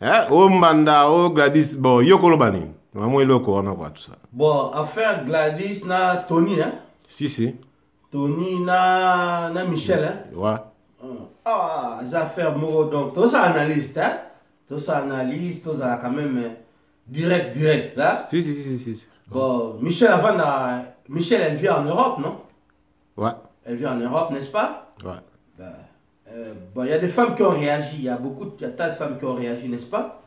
Hein? Oh Mbanda, oh Gladys, bon, Yoko Lobani. Maman Loko, on voit tout ça. Bon, affaire Gladys na Tony, hein? Si. Tony na Michel, hein? Ouais. Ah, les affaires Moro, donc, tout ça analyse, hein? Tout ça analyse, tout ça quand même direct, hein? Si. Bon, Michel, Michel, elle vit en Europe, non? Ouais. Elle vit en Europe, n'est-ce pas? Ouais. Bon, il y a des femmes qui ont réagi, il y a tas de femmes qui ont réagi, n'est-ce pas?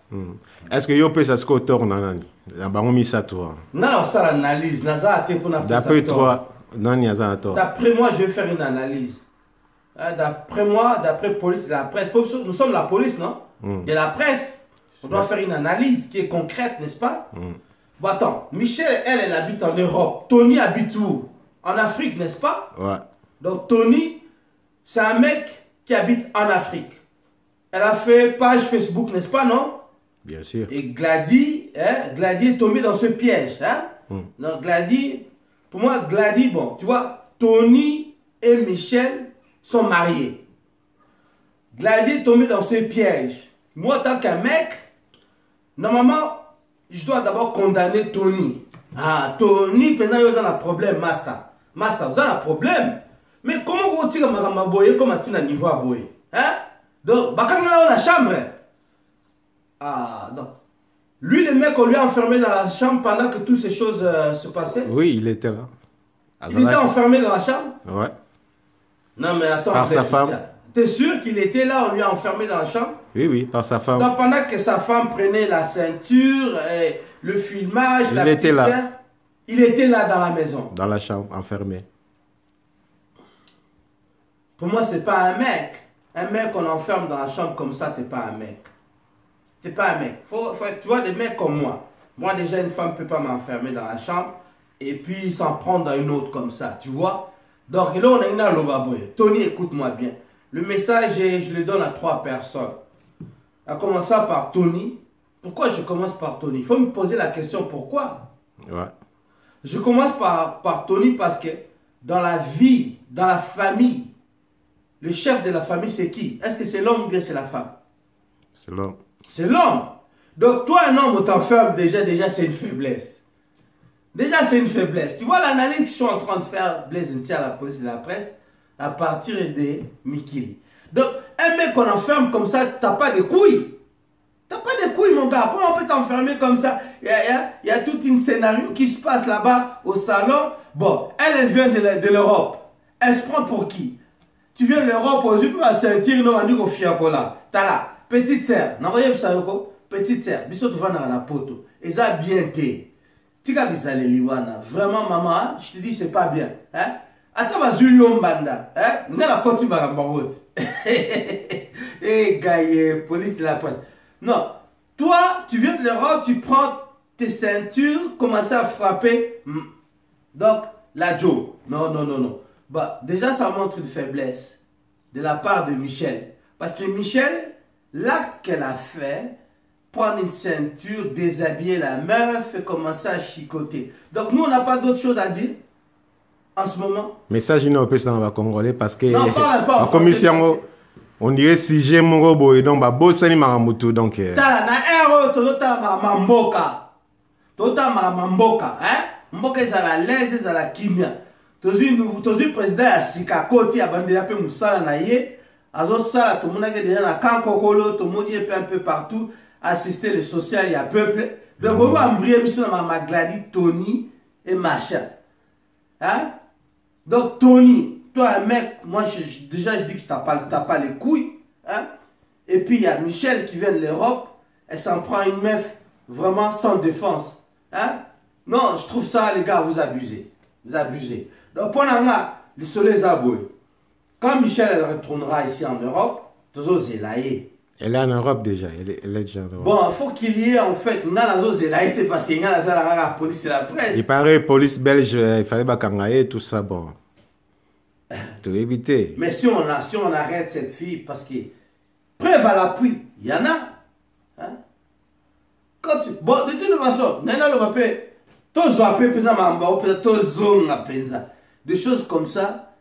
Est-ce que Yopé ça se cotorne, Nani? La baron mis ça toi. Non, ça l'analyse. D'après toi, Nani a ça toi. D'après moi, je vais faire une analyse. D'après moi, d'après police, la presse, nous sommes la police, non? De la presse. On doit faire une analyse qui est concrète, n'est-ce pas? Bon, attends, Michel, elle habite en Europe. Tony habite où? En Afrique, n'est-ce pas? Ouais. Donc, Tony, c'est un mec qui habite en Afrique. Elle a fait page Facebook, n'est-ce pas, non? Bien sûr. Et Gladys, Gladys est tombée dans ce piège. Hein? Donc, Gladys, pour moi, Gladys, bon, tu vois, Tony et Michel sont mariés. Gladys est tombée dans ce piège. Moi, en tant qu'un mec, normalement, je dois d'abord condamner Tony. Ah, Tony, maintenant, il y a un problème, Master, vous avez un problème. Mais comment vous tirez ma boye comme un niveau à boye? Hein? Donc, quand on a la chambre. Ah, donc. Lui, le mec, on lui a enfermé dans la chambre pendant que toutes ces choses se passaient? Oui, il était là. Il était enfermé dans la chambre? Ouais. Non, mais attends. Par sa femme. T'es sûr qu'il était là, on lui a enfermé dans la chambre? Oui, par sa femme. Donc, pendant que sa femme prenait la ceinture, et le filmage, il était là. Il était là dans la maison. Dans la chambre, enfermé. Pour moi, c'est pas un mec. Un mec qu'on enferme dans la chambre comme ça, t'es pas un mec. T'es pas un mec. Tu vois, des mecs comme moi. Moi, déjà, une femme ne peut pas m'enfermer dans la chambre et puis s'en prendre dans une autre comme ça, tu vois. Donc là, on a une alobaboye. Tony, écoute-moi bien. Le message, je le donne à 3 personnes. À commencer par Tony. Pourquoi je commence par Tony? Il faut me poser la question pourquoi. Ouais. Je commence par Tony parce que dans la vie, dans la famille, le chef de la famille, c'est qui? Est-ce que c'est l'homme ou bien c'est la femme? C'est l'homme. C'est l'homme. Donc toi, un homme, on t'enferme déjà c'est une faiblesse. Déjà, c'est une faiblesse. Tu vois l'analyse que je suis en train de faire, Blaise Ntia, à la police et la presse, à partir de Mikili. Donc, un mec qu'on enferme comme ça, t'as pas de couilles. T'as pas de couilles, mon gars. Comment on peut t'enfermer comme ça? Il y a tout un scénario qui se passe là-bas au salon. Bon, elle vient de l'Europe. Elle se prend pour qui? Tu viens de l'Europe, aujourd'hui, tu vas sentir, non, on dit qu'on fiacola. T'as là, petite sœur. N'envoyez ça, petite sœur. Bisous, tu vas dans la poto. Et ça, bien t'es. Tika bisale liwana. Vraiment, maman, je te dis, c'est pas bien. Hein? Attends, ma Julio Mbanda. Hein? N'a la côte, ma gambarote. Eh, gars, police de la pointe. Non. Toi, tu viens de l'Europe, tu prends tes ceintures, commences à frapper. Donc, la Joe. Non. Bah, déjà, ça montre une faiblesse de la part de Michel. Parce que Michel, l'acte qu'elle a fait, prendre une ceinture, déshabiller la meuf et commencer à chicoter. Donc, nous, on n'a pas d'autre chose à dire en ce moment. Message non peut ça va congolais parce que non, pas en commission on dirait si j'ai mon robot et donc bah bossani maramutu donc tala na ero to tala mamboka. Tota mamboka, hein? Mboka ezala lese ezala kimia. Tozi président ya Sikakoti abandela pe musala na ye. Azo sala to monake déjà na kankokolo to modi un peu partout assister le social il y a peuple. Donc on va embrier biso na Magladi, Tony et machin. Hein? Donc Tony, toi un mec, moi déjà je dis que tu n'as pas les couilles. Hein? Et puis il y a Michel qui vient de l'Europe, elle s'en prend une meuf vraiment sans défense. Hein? Non, je trouve ça les gars, vous abusez. Vous abusez. Donc pendant là, le soleil est aboué. Quand Michel elle retournera ici en Europe, toujours zélaïe. Elle est en Europe déjà, elle est déjà en Europe. Bon, il faut qu'il y ait en fait, zélaïe parce qu'il y a la police et la presse. Il paraît police belge, il fallait bakangaye tout ça, bon. Pour éviter. Mais si on arrête cette fille, parce que preuve à l'appui, il y en a. Hein? Bon, de toute façon, des choses comme ça,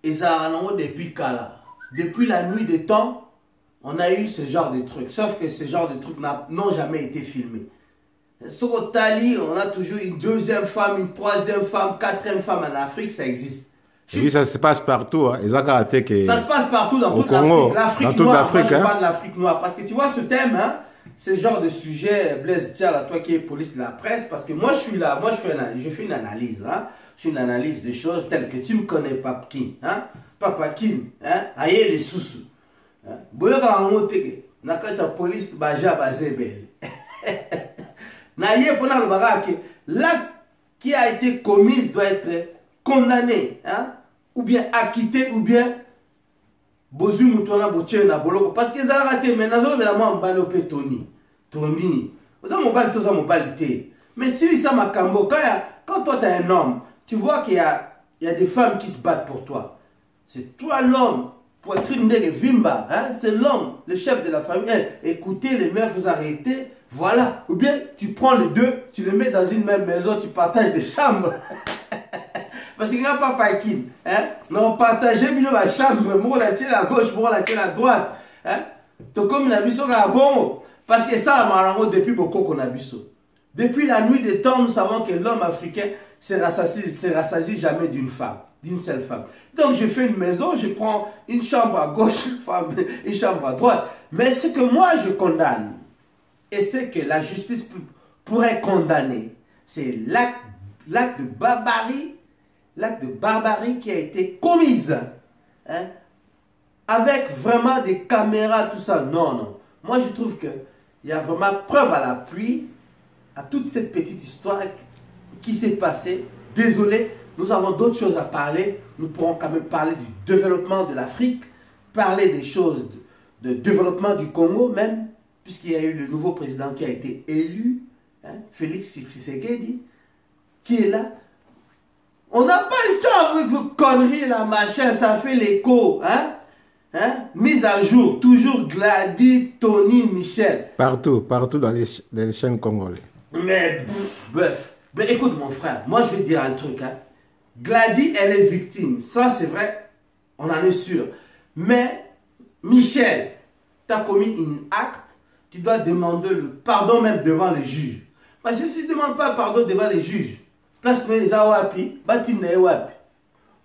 ils ont depuis Kala. Depuis la nuit des temps, on a eu ce genre de trucs. Sauf que ce genre de trucs n'ont jamais été filmés. Sur Otali, on a toujours une deuxième femme, une troisième femme, quatrième femme en Afrique, ça existe. Et puis ça se passe partout. Hein. Ça se passe partout dans toute l'Afrique noire. Moi, je parle de l'Afrique noire. Parce que tu vois ce thème, hein, c'est le genre de sujet, Blaise Diala, toi qui es police de la presse, parce que moi je suis là, je fais une analyse. Hein. Je fais une analyse des choses telles que tu me connais, Papakin. Hein. Papakin, hein, aïe les sous-sous. Boyoka en moteke, nakata police baja bazebel. Naïe pour le barake, l'acte qui a été commis doit être condamné, hein, ou bien acquitté, ou bien bozu mutona boche na boloko. Parce que ça a raté, mais nazo vraiment mbalope Tony. Tony, vous avez mon balité. Mais si ça m'a cambo, quand toi tu es un homme, tu vois qu'il y a des femmes qui se battent pour toi. C'est toi l'homme. Pour être une vimba, hein? C'est l'homme, le chef de la famille. Écoutez, les meufs, vous arrêtez, voilà. Ou bien tu prends les deux, tu les mets dans une même maison, tu partages des chambres. Parce qu'il n'y a pas Pakin. Hein? Non, partagez bien ma chambre. Moi, la tienne à gauche, moi, la tienne à droite. Hein? Donc, comme il a vu ça, bon. Parce que ça, on depuis beaucoup qu'on a vu ça. Depuis la nuit des temps, nous savons que l'homme africain ne se rassasie jamais d'une femme. D'une seule femme. Donc je fais une maison, je prends une chambre à gauche, une chambre à droite. Mais ce que moi je condamne, et ce que la justice pourrait condamner, c'est l'acte de barbarie qui a été commise. Hein, avec vraiment des caméras, tout ça. Non, non. Moi je trouve qu'il y a vraiment preuve à l'appui à toute cette petite histoire qui s'est passée. Désolé. Nous avons d'autres choses à parler. Nous pourrons quand même parler du développement de l'Afrique, parler des choses de développement du Congo même, puisqu'il y a eu le nouveau président qui a été élu, hein, Félix Tshisekedi, qui est là. On n'a pas le temps avec vos conneries là, machin, ça fait l'écho. Hein? Hein? Mise à jour, toujours Gladys, Tony, Michel. Partout dans les chaînes congolais. Mais, bœuf. Mais écoute mon frère, moi je vais te dire un truc. Hein. Gladys, elle est victime. Ça, c'est vrai. On en est sûr. Mais, Michel, tu as commis un acte. Tu dois demander le pardon même devant les juges. Parce que si tu ne demandes pas pardon devant les juges, place les awapi, batina ewapi.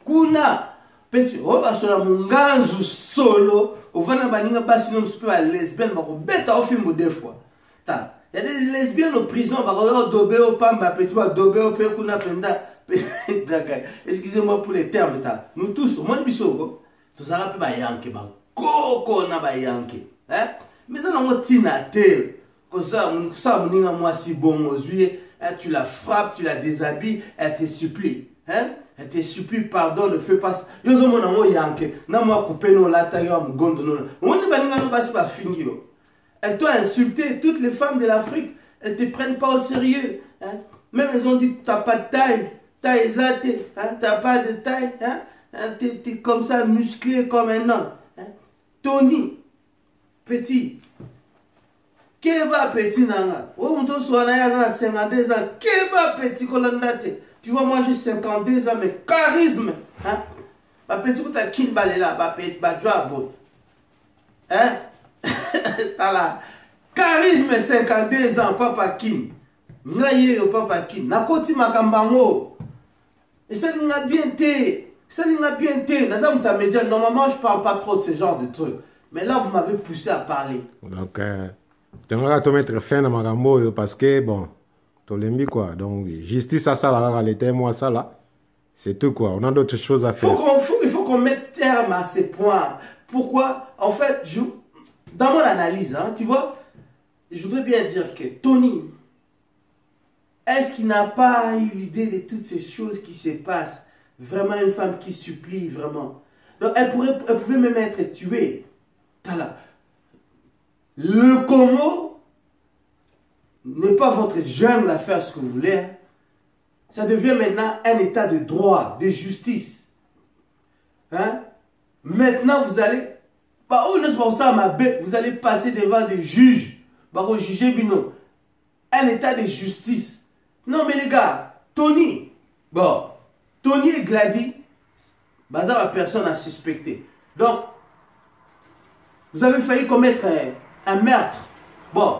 Kuna, petit, oh, asola munganzu solo, au vana baninga basino msupe wa lesbienne, bako beta au film deux fois. Il y a des lesbiennes en prison, bako dobe au pamba, petit, dobe au pe kuna penda. Excusez-moi pour les termes. Nous tous, au moins de bisoko, tous ça rappelle bayanke, koko na bayanke. Mais ça n'a tina te. Comme ça, moninga moi si bon aux yeux, tu la frappes, tu la déshabilles, elle te supplie. Elle te supplie pardon, ne fais pas ça. Yo zo mona mo yanke, na moi couper no lata yo am gondo no. On ne baninga no basi ba fingi yo. Elle t'a insulté toutes les femmes de l'Afrique, elles te prennent pas au sérieux. Même elles ont dit que tu n'as pas de taille. Taille zaté, hein? Tu n'as pas de taille, hein? Tu es comme ça, musclé comme un homme. Hein? Tony, petit. Keba petit nanga. Oh, on doit soit à 52 ans. Keba petit kolandate. Tu vois, moi j'ai 52 ans, mais charisme. Hein? Ma petit, tu as kin balé là, ma petit, ma joie, hein? T'as là. Charisme 52 ans, papa kin. Ngaye au papa kin. Nakoti makambango. Et ça n'a bien été. Ça n'a bien été. Normalement, je ne parle pas trop de ce genre de trucs. Mais là, vous m'avez poussé à parler. Donc, j'aimerais te mettre fin à ma parce que, bon, tu l'aimes quoi. Donc, justice à ça, là, l'été, moi, ça, là. C'est tout, quoi. On a d'autres choses à faire. Il faut qu'on mette terme à ces points. Pourquoi? En fait, dans mon analyse, hein, tu vois, je voudrais bien dire que Tony, est-ce qu'il n'a pas eu l'idée de toutes ces choses qui se passent? Vraiment une femme qui supplie, vraiment. Donc elle pouvait même être tuée. Voilà. Le Congo n'est pas votre jungle à faire ce que vous voulez. Hein. Ça devient maintenant un état de droit, de justice. Hein? Maintenant vous allez... vous allez passer devant des juges. Juger Bino. Un état de justice. Non mais les gars, Tony, bon, Tony et Gladys, bazar à personne à suspecter. Donc, Vous avez failli commettre un meurtre. Bon.